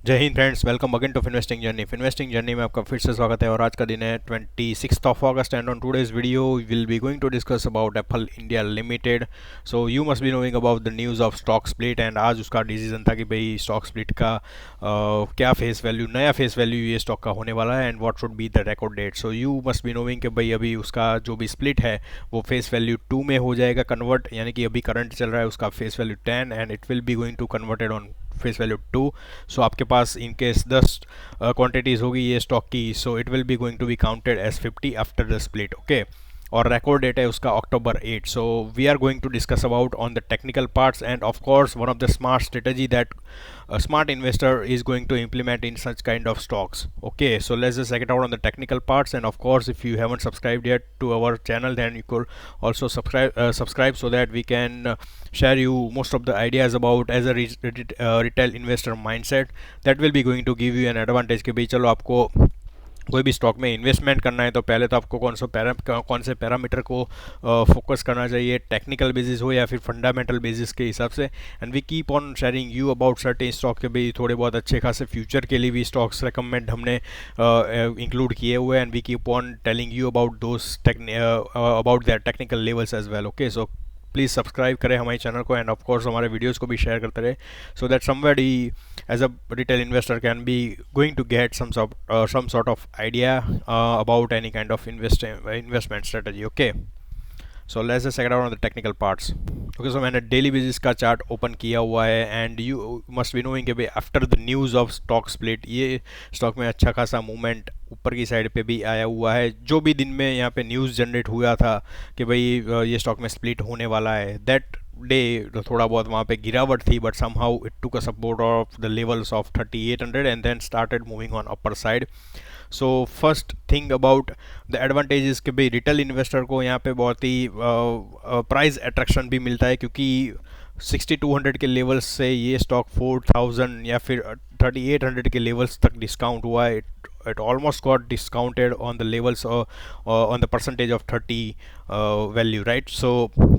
जय हिंद friends, welcome again to investing journey में आपका फिर से स्वागत है। और आज का दिन है 26 of August and on today's video will be going to discuss about Apple India limited. So you must be knowing about the news of stock split and आज उसका डिसीजन था कि भाई स्टॉक स्प्लिट का क्या फेस वैल्यू, नया face value ये stock का होने वाला है and what should be the record date. So you must be knowing कि भाई अभी उसका जो भी स्प्लिट है वो फेस वैल्यू 2 में हो जाएगा कन्वर्ट, यानी कि अभी करंट चल रहा है उसका face value 10 and it will be going to converted on face value 2। So आपके पास इन केस 10 क्वांटिटीज़ होगी ये स्टॉक की, so it will be going to be counted as 50 after the split. Okay, और रिकॉर्ड डेट है उसका October 8। So we are going to discuss about on the technical parts and of course one of the smart strategy that a smart investor is going to implement in such kind of stocks. Okay, so let's just check it out on the technical parts, and of course if you haven't subscribed yet to our channel then you could also subscribe so that we can share you most of the ideas about as a retail investor mindset that will be going to give you an advantage कि भाई चलो आपको कोई भी stock में investment करना है तो पहले तो आपको कौन से पैरामीटर को फोकस करना चाहिए, टेक्निकल बेसिस हो या फिर फंडामेंटल बेसिस के हिसाब से। And we keep on sharing you about certain stock के भी थोड़े बहुत अच्छे खासे फ्यूचर के लिए भी स्टॉक्स रिकमेंड हमने इंक्लूड किए हुए हैं and we keep on telling you about those about their technical levels as well. Okay, so please subscribe करें हमारे चैनल को एंड ऑफ कोर्स हमारे वीडियोस को भी शेयर करते रहे so that somebody as a retail investor can be going to get some sort of idea about any kind of investment strategy. Okay, so let's just check it out on the technical parts. Okay, so मैंने daily basis का chart open किया हुआ है and you must be knowing कि भाई after the news of stock split ये stock में अच्छा खासा मूवमेंट ऊपर की साइड पे भी आया हुआ है। जो भी दिन में यहाँ पे न्यूज़ जनरेट हुआ था कि भाई ये स्टॉक में स्प्लिट होने वाला है, दैट डे थोड़ा बहुत वहाँ पे गिरावट थी but somehow it took a support of the levels of 3800 and then started moving on upper side. So first thing about the advantages कि भाई रिटेल इन्वेस्टर को यहाँ पे बहुत ही प्राइस अट्रैक्शन भी मिलता है क्योंकि 6200 के लेवल्स से ये स्टॉक 4000 या फिर 3800 के लेवल्स तक डिस्काउंट हुआ है। It almost got discounted on the levels on the percentage of 30 value, right? So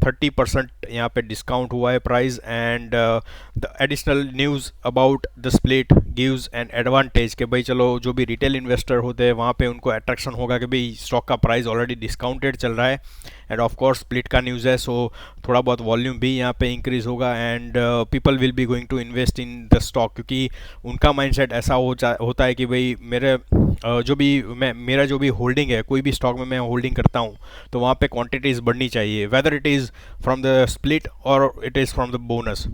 30% यहाँ पे डिस्काउंट हुआ है price and the additional news about the split gives an advantage कि भाई चलो जो भी रिटेल इन्वेस्टर होते हैं वहाँ पे उनको अट्रैक्शन होगा कि भाई स्टॉक का प्राइस ऑलरेडी डिस्काउंटेड चल रहा है एंड ऑफ कोर्स स्प्लिट का न्यूज़ है, सो थोड़ा बहुत वॉल्यूम भी यहाँ पे इंक्रीज़ होगा and people will be going to invest in the stock क्योंकि उनका माइंडसेट ऐसा होता है कि भाई मेरा जो भी होल्डिंग है, कोई भी स्टॉक में मैं होल्डिंग करता हूँ तो वहाँ पे क्वांटिटीज़ बढ़नी चाहिए, whether it is from the split और it is from the bonus.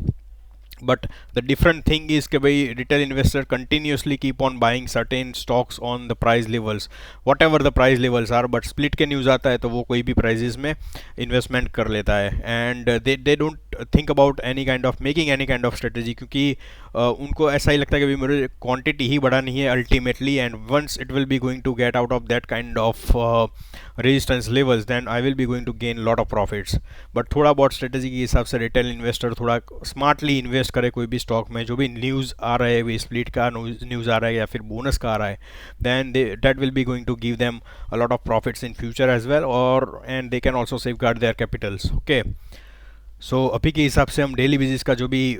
But the different thing is कि भाई retail investor continuously keep on buying certain stocks on the price levels, whatever the price levels are, but split के news आता है तो वो कोई भी प्राइजेस में इन्वेस्टमेंट कर लेता है and they don't think about any kind of making any kind of strategy क्योंकि उनको ऐसा ही लगता है कि भाई मुझे क्वांटिटी ही बढ़ानी है ultimately and once it will be going to get out of that kind of resistance levels then I will be going to gain lot of profits. But थोड़ा बहुत स्ट्रेटजी के हिसाब से रिटेल इन्वेस्टर थोड़ा smartly invest करे कोई भी stock में, जो भी न्यूज़ आ रहा है, भी स्प्लिट का न्यूज़ आ रहा है या फिर बोनस का आ रहा है, then that will be going to give them a lot of profits in future as well और and they can also safeguard their capitals. Okay, so अभी के हिसाब से हम डेली बेसिस का जो भी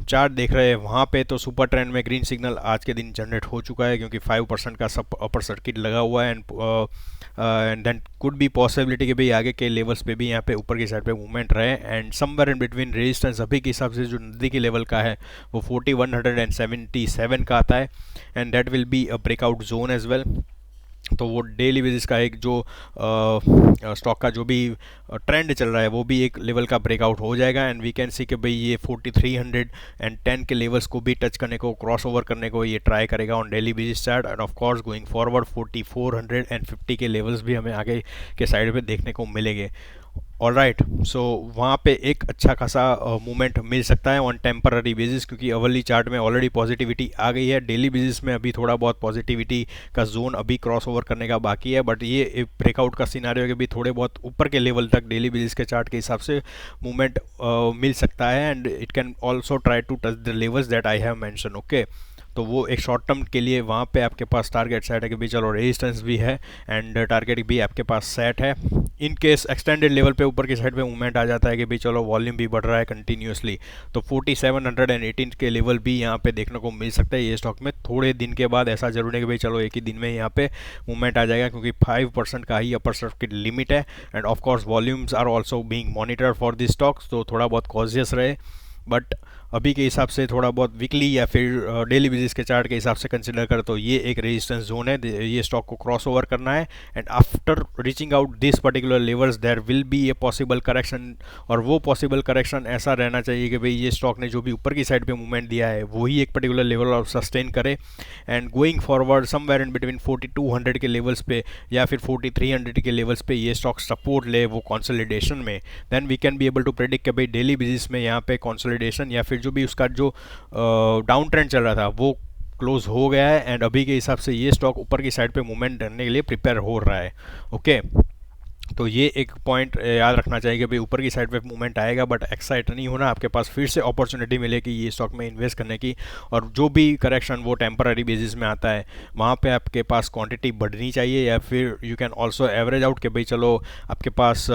चार्ट देख रहे हैं वहाँ पे तो सुपर ट्रेंड में ग्रीन सिग्नल आज के दिन जनरेट हो चुका है क्योंकि 5% का सब अपर सर्किट लगा हुआ है and then could be possibility कि भाई आगे के लेवल्स पे भी यहाँ पे ऊपर की साइड पे मूवमेंट रहे and somewhere in between resistance अभी के हिसाब से जो नज़दीकी लेवल का है वो 4177 का आता है and that will be a breakout zone as well. तो वो डेली बेसिस का एक जो स्टॉक का जो भी ट्रेंड चल रहा है वो भी एक लेवल का ब्रेकआउट हो जाएगा एंड वी कैन सी कि भाई ये 4310 के लेवल्स को भी टच करने को, क्रॉस ओवर करने को ये ट्राई करेगा on daily basis chart and of course going forward 4450 के लेवल्स भी हमें आगे के साइड पे देखने को मिलेंगे। ऑल राइट, सो वहाँ पे एक अच्छा खासा मूवमेंट मिल सकता है ऑन टेम्पररी बेसिस क्योंकि अवली चार्ट में ऑलरेडी पॉजिटिविटी आ गई है, डेली बेसिस में अभी थोड़ा बहुत पॉजिटिविटी का जोन अभी क्रॉस ओवर करने का बाकी है बट ये एक ब्रेकआउट का सिनारियो के भी थोड़े बहुत ऊपर के लेवल तक डेली बेसिस के चार्ट के हिसाब से मूवमेंट मिल सकता है and it can also try to touch the levels that I have mention. Okay, तो वो एक शॉर्ट टर्म के लिए वहाँ पे आपके पास टारगेट सेट है कि भाई चलो रेजिस्टेंस भी है एंड टारगेट भी आपके पास सेट है। इन केस एक्सटेंडेड लेवल पे ऊपर की साइड पे मूवमेंट आ जाता है कि भाई चलो वॉल्यूम भी बढ़ रहा है कंटिन्यूसली, तो 4718 के लेवल भी यहाँ पे देखने को मिल सकता है ये स्टॉक में थोड़े दिन के बाद। ऐसा जरूर है कि भाई चलो एक ही दिन में यहाँ पे मूवमेंट आ जाएगा, क्योंकि 5% का ही अपर सर्किट लिमिट है and of course volumes are also being monitor for this stocks, तो थोड़ा बहुत कॉशियस रहे। बट अभी के हिसाब से थोड़ा बहुत वीकली या फिर डेली बेसिस के चार्ट के हिसाब से कंसिडर कर तो ये एक रेजिस्टेंस जोन है, ये स्टॉक को क्रॉस ओवर करना है and after reaching out this particular levels there will be a possible correction, और वो पॉसिबल करेक्शन ऐसा रहना चाहिए कि भाई ये स्टॉक ने जो भी ऊपर की साइड पे मूवमेंट दिया है वही एक पर्टिकुलर लेवल ऑफ सस्टेन करे and going forward somewhere in between 4200 के लेवल्स पे या फिर 4300 के लेवल्स पे ये स्टॉक सपोर्ट ले वो कंसोलिडेशन में, then we can be able to predict कि भाई डेली बेसिस में यहाँ पे कंसोलिडेशन या फिर जो भी उसका जो डाउन ट्रेंड चल रहा था वो क्लोज हो गया है एंड अभी के हिसाब से ये स्टॉक ऊपर की साइड पे मूवमेंट करने के लिए प्रिपेयर हो रहा है। ओके, तो ये एक पॉइंट याद रखना चाहिए कि भाई ऊपर की साइड पे मूवमेंट आएगा बट एक्साइट नहीं होना, आपके पास फिर से अपॉर्चुनिटी मिलेगी ये स्टॉक में इन्वेस्ट करने की, और जो भी करेक्शन वो टेम्पररी बेसिस में आता है वहाँ पे आपके पास क्वांटिटी बढ़नी चाहिए, या फिर you can also average out कि भाई चलो आपके पास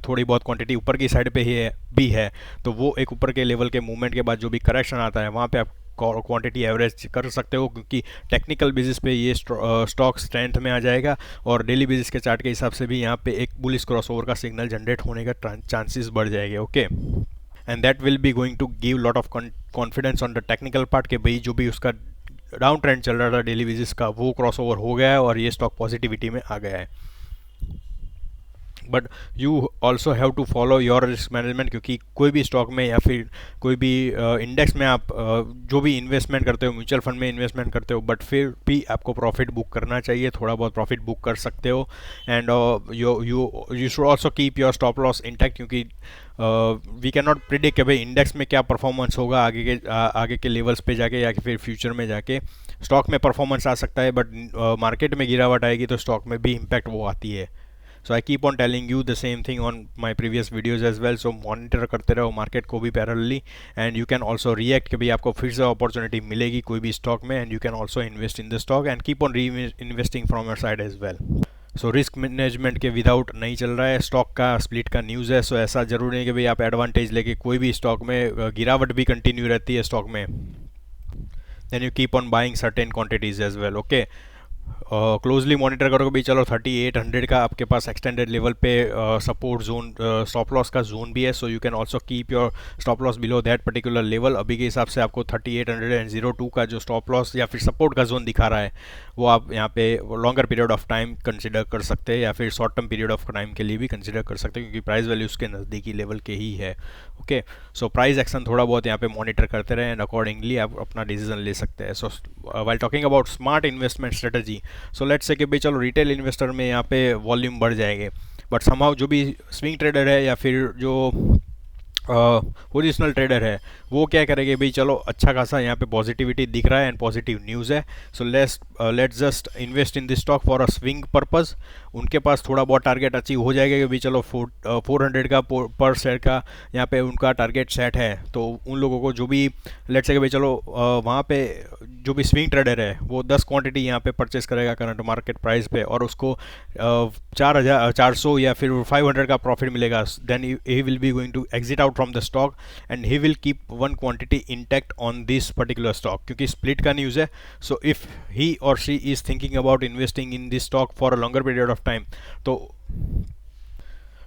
थोड़ी बहुत क्वांटिटी ऊपर की साइड पे ही भी है, तो वो एक ऊपर के लेवल के मूवमेंट के बाद जो भी करेक्शन आता है वहाँ पे आप क्वांटिटी एवरेज कर सकते हो, क्योंकि टेक्निकल बेसिस पे ये स्टॉक स्ट्रेंथ में आ जाएगा और डेली बेसिस के चार्ट के हिसाब से भी यहाँ पे एक बुलिश क्रॉसओवर का सिग्नल जनरेट होने का चांसेस बढ़ जाएंगे। Okay, and that will be going to give lot of confidence on the technical part के भाई जो भी उसका डाउन ट्रेंड चल रहा था डेली बेसिस का वो क्रॉसओवर हो गया है और ये स्टॉक पॉजिटिविटी में आ गया है। But you also have to follow your risk management, क्योंकि कोई भी स्टॉक में या फिर कोई भी इंडेक्स में आप जो भी इन्वेस्टमेंट करते हो, म्यूचुअल फंड में इन्वेस्टमेंट करते हो, बट फिर भी आपको प्रॉफिट बुक करना चाहिए, थोड़ा बहुत प्रॉफिट बुक कर सकते हो and you should also keep your stop loss intact, क्योंकि वी कैन नॉट प्रिडिक्ट कि भाई इंडेक्स में क्या परफॉर्मेंस होगा आगे के लेवल्स पे जाके या फिर फ्यूचर में जाके। स्टॉक में परफॉर्मेंस आ सकता है बट मार्केट में गिरावट आएगी तो स्टॉक में भी इम्पैक्ट वो आती है। So I keep on telling you the same thing on my previous videos as well, so monitor करते रहो मार्केट को भी parallelly and you can also react कि भाई आपको फिर से अपॉर्चुनिटी मिलेगी कोई भी स्टॉक में and you can also invest in the stock and keep on reinvesting from your side as well. So risk management के विदाउट नहीं चल रहा है, स्टॉक का स्प्लिट का न्यूज़ है, सो ऐसा जरूरी नहीं कि भाई आप एडवांटेज लेके कोई भी स्टॉक में गिरावट भी कंटिन्यू रहती है स्टॉक में, then you keep on buying certain quantities as well. Okay, closely monitor करोगे भी चलो 3800 का आपके पास एक्सटेंडेड लेवल पे सपोर्ट जोन स्टॉप लॉस का जोन भी है, so you can also keep your stop loss below that particular level. अभी के हिसाब से आपको 3802 का जो स्टॉप लॉस या फिर सपोर्ट का जोन दिखा रहा है वो आप यहाँ पे longer period of time consider कर सकते हैं या फिर short term period of time के लिए भी कंसिडर कर सकते हैं, क्योंकि प्राइस वैल्यू उसके नज़दीकी लेवल के ही है। ओके, सो प्राइस एक्शन थोड़ा बहुत यहाँ पे मॉनिटर करते रहे एंड अकॉर्डिंगली आप अपना डिसीजन ले सकते हैं। So while talking about smart investment strategy, so let's say कि भाई चलो रिटेल इन्वेस्टर में यहाँ पे वॉल्यूम बढ़ जाएंगे, बट समहाउ जो भी स्विंग ट्रेडर है या फिर जो पोजिशनल ट्रेडर है वो क्या करेंगे भाई चलो अच्छा खासा यहाँ पे पॉजिटिविटी दिख रहा है एंड पॉजिटिव न्यूज़ है, so let's just invest in this stock for a swing purpose. उनके पास थोड़ा बहुत टारगेट अचीव हो जाएगा कि भाई चलो 400 का पर शेयर का यहाँ पे उनका टारगेट सेट है, तो उन लोगों को जो भी लेट्स से कि भाई चलो वहाँ पे जो भी स्विंग ट्रेडर है वो 10 क्वांटिटी यहाँ पे परचेस करेगा करंट मार्केट प्राइस पे और उसको 400 या फिर 500 का प्रॉफिट मिलेगा, then he will be going to exit out from the stock and he will keep one quantity intact on this particular stock, क्योंकि स्प्लिट का न्यूज़ है। सो इफ ही और she is thinking about investing in this stock for a longer period of time, तो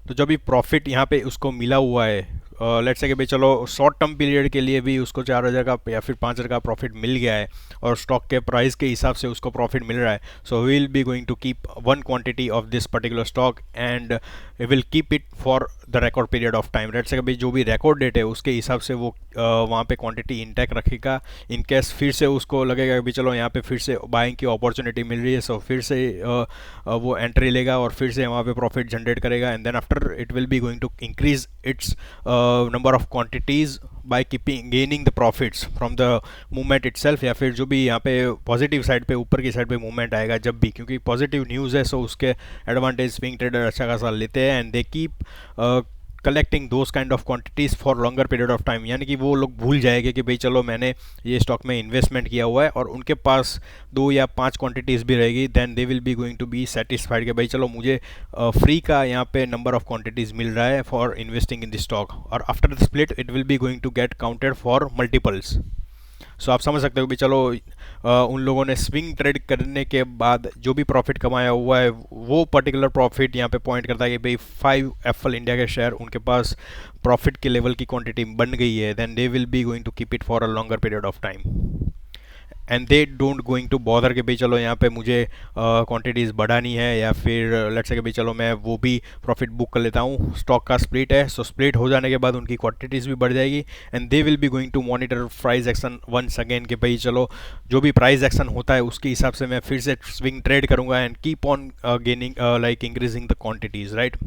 जब भी profit यहाँ पे उसको मिला हुआ है लेट्स से कि भाई चलो शॉर्ट टर्म पीरियड के लिए भी उसको 4000 का या फिर 5000 का प्रॉफिट मिल गया है और स्टॉक के प्राइस के हिसाब से उसको प्रॉफिट मिल रहा है, so will be going to keep one quantity of this particular stock and will keep it for the record period of time. Let's say कि भाई जो भी रिकॉर्ड डेट है उसके हिसाब से वो वहाँ पे क्वांटिटी इंटैक्ट रखेगा। इन केस फिर से उसको लगेगा कि भाई चलो यहाँ पे फिर से बाइंग की अपॉर्चुनिटी मिल रही है, सो फिर से वो एंट्री लेगा और फिर से वहाँ पे प्रॉफिट जनरेट करेगा and then after it will be going to increase its number of quantities by keeping gaining the profits from the movement itself, या फिर जो भी यहाँ पे पॉजिटिव साइड पे ऊपर की साइड पे मूवमेंट आएगा जब भी, क्योंकि पॉजिटिव न्यूज़ है सो उसके एडवांटेज स्विंग ट्रेडर अच्छा खासा लेते हैं and they keep collecting those kind of quantities for longer period of time, यानी कि वो लोग भूल जाएंगे कि भाई चलो मैंने ये स्टॉक में इन्वेस्टमेंट किया हुआ है, और उनके पास 2 या 5 क्वांटिटीज़ भी रहेगी, then they will be going to be satisfied कि भाई चलो मुझे फ्री का यहाँ पे नंबर ऑफ क्वांटिटीज़ मिल रहा है for investing in the stock, और after the split it will be going to get counted for multiples. So आप समझ सकते हो कि चलो उन लोगों ने स्विंग ट्रेड करने के बाद जो भी प्रॉफिट कमाया हुआ है, वो पर्टिकुलर प्रॉफिट यहाँ पे पॉइंट करता है कि भाई 5 एप्पल इंडिया के शेयर उनके पास प्रॉफिट के लेवल की क्वांटिटी बन गई है, then they will be going to keep it for a longer period of time, and they don't going to bother कि भाई चलो यहाँ पे मुझे क्वांटिटीज़ बढ़ानी है, या फिर लेट्स से कि भाई चलो मैं वो भी प्रॉफिट बुक कर लेता हूँ। स्टॉक का स्प्लिट है, सो स्प्लिट हो जाने के बाद उनकी क्वांटिटीज़ भी बढ़ जाएगी, and they will be going to monitor price action once again कि भाई चलो जो भी प्राइस एक्शन होता है उसके हिसाब से मैं फिर से स्विंग ट्रेड करूँगा and keep on gaining like increasing the quantities, right.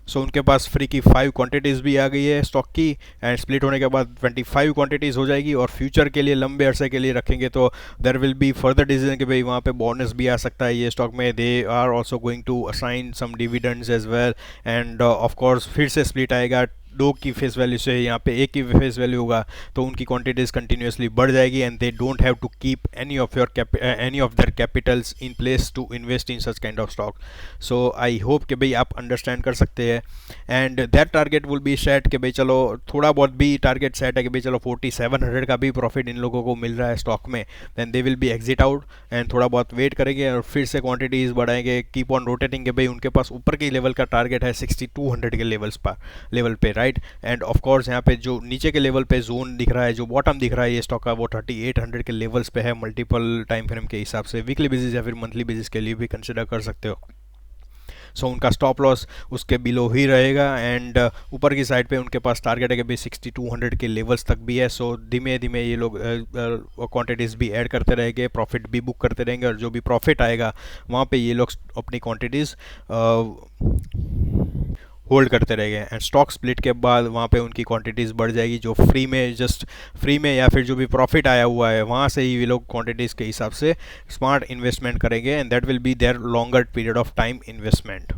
So उनके पास फ्री की 5 क्वांटिटीज़ भी आ गई है स्टॉक की, एंड स्प्लिट होने के बाद 25 क्वांटिटीज़ हो जाएगी, और फ्यूचर के लिए लंबे अरसे के लिए रखेंगे तो there will be further decision कि भाई वहाँ पे बोनस भी आ सकता है ये स्टॉक में, they are also going to assign some dividends as well, and of course फिर से स्प्लिट आएगा 2 की फेस वैल्यू से यहाँ पे 1 की फेस वैल्यू होगा, तो उनकी क्वांटिटीज़ कंटिन्यूसली बढ़ जाएगी, and they don't have to keep any of their capitals in place to invest in such kind of stock. So I hope कि भाई आप अंडरस्टैंड कर सकते हैं, and that target will be set कि भाई चलो थोड़ा बहुत भी टारगेट सेट है कि भाई चलो 4700 का भी प्रॉफिट इन लोगों को मिल रहा है स्टॉक में, then they will be exit out and थोड़ा बहुत वेट करेंगे और फिर से क्वांटिटीज़ बढ़ाएंगे, कीप ऑन रोटेटिंग कि भाई उनके पास ऊपर के लेवल का टारगेट है 6200 के लेवल पे, राइट। एंड ऑफ कोर्स यहाँ पे जो नीचे के लेवल पे जोन दिख रहा है, जो बॉटम दिख रहा है ये स्टॉक का, वो 3800 के लेवल्स पे है मल्टीपल टाइम फ्रेम के हिसाब से, वीकली बेसिस या फिर मंथली बेसिस के लिए भी कंसिडर कर सकते हो। सो उनका स्टॉप लॉस उसके बिलो ही रहेगा, एंड ऊपर की साइड पे उनके पास टारगेट है कि भाई 6200 के लेवल्स तक भी है। सो धीमे धीमे ये लोग क्वांटिटीज़ भी ऐड करते रहेंगे, प्रॉफिट भी बुक करते रहेंगे, और जो भी प्रॉफिट आएगा वहाँ पे ये लोग अपनी क्वांटिटीज़ होल्ड करते रहेंगे, एंड स्टॉक स्प्लिट के बाद वहाँ पे उनकी क्वांटिटीज़ बढ़ जाएगी, जो फ्री में या फिर जो भी प्रॉफिट आया हुआ है वहाँ से ही ये लोग क्वांटिटीज़ के हिसाब से स्मार्ट इन्वेस्टमेंट करेंगे, and that will be their longer period of time investment.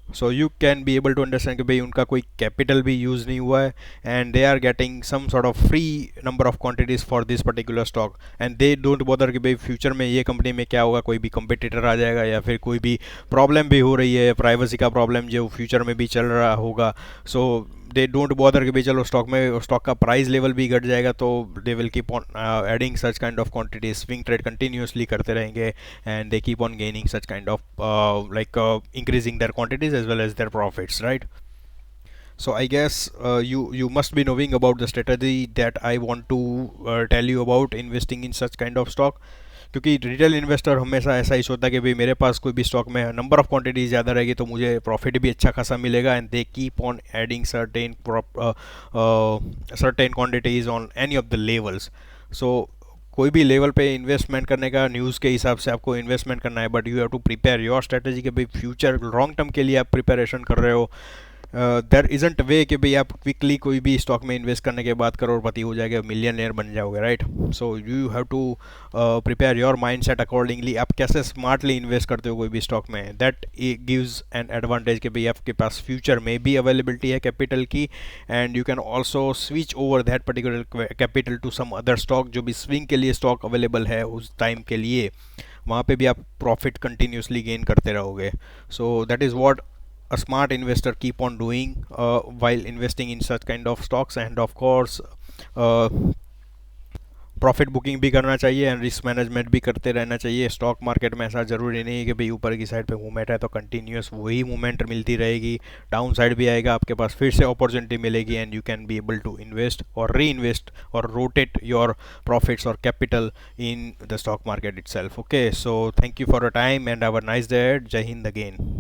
So you can be able to understand कि भाई उनका कोई कैपिटल भी यूज़ नहीं हुआ है, and they are getting some sort of free number of quantities for this particular stock, and they don't bother कि भाई फ्यूचर में ये कंपनी में क्या होगा, कोई भी कंपटीटर आ जाएगा या फिर कोई भी प्रॉब्लम भी हो रही है, प्राइवेसी का प्रॉब्लम जो फ्यूचर में भी चल रहा होगा। सो दे डोंट बॉदर कि भाई चलो स्टॉक का प्राइस लेवल भी घट जाएगा, तो they will keep on adding such kind of quantities, swing trade continuously करते रहेंगे, and they keep on gaining such kind of like increasing their quantities as well as their profits, right. So I guess you must be knowing about the strategy that I want to tell you about investing in such kind of stock, क्योंकि retail investor हमेशा ऐसा ही सोचता है कि भाई मेरे पास कोई भी स्टॉक में नंबर ऑफ क्वांटिटी ज़्यादा रहेगी तो मुझे प्रॉफिट भी अच्छा खासा मिलेगा, and they keep on adding certain quantities on any of the levels. So कोई भी लेवल पे इन्वेस्टमेंट करने का न्यूज़ के हिसाब से आपको इन्वेस्टमेंट करना है, but you have to prepare your strategy कि भाई फ्यूचर लॉन्ग टर्म के लिए आप प्रिपरेशन कर रहे हो। देयर इजंट वे कि भाई आप क्विकली कोई भी स्टॉक में इन्वेस्ट करने के बाद करोड़पति हो जाएगा, मिलियनियर बन जाओगे, right. So you have to prepare your mindset accordingly, आप कैसे स्मार्टली इन्वेस्ट करते हो कोई भी स्टॉक में, दैट गिव्स एन एडवांटेज कि भाई आपके पास फ्यूचर में भी अवेलेबिलिटी है कैपिटल की, and you can also switch over that particular capital to some other stock, जो भी स्विंग के लिए स्टॉक अवेलेबल है उस टाइम के लिए, वहाँ पे भी आप प्रॉफिट कंटिन्यूसली गेन करते रहोगे। So that is what a smart investor keep on doing while investing in such kind of stocks, and of course profit booking भी करना चाहिए एंड रिस्क मैनेजमेंट भी करते रहना चाहिए। स्टॉक मार्केट में ऐसा ज़रूरी नहीं है कि भाई ऊपर की साइड पे मूवमेंट है तो कंटिन्यूस वही मूवमेंट मिलती रहेगी, डाउन साइड भी आएगा, आपके पास फिर से अपॉर्चुनिटी मिलेगी, and you can be able to invest और री इन्वेस्ट और रोटेट योर प्रॉफिट्स और capital in the stock market itself. Okay, so thank you for a time and have a nice day. जय Hind again.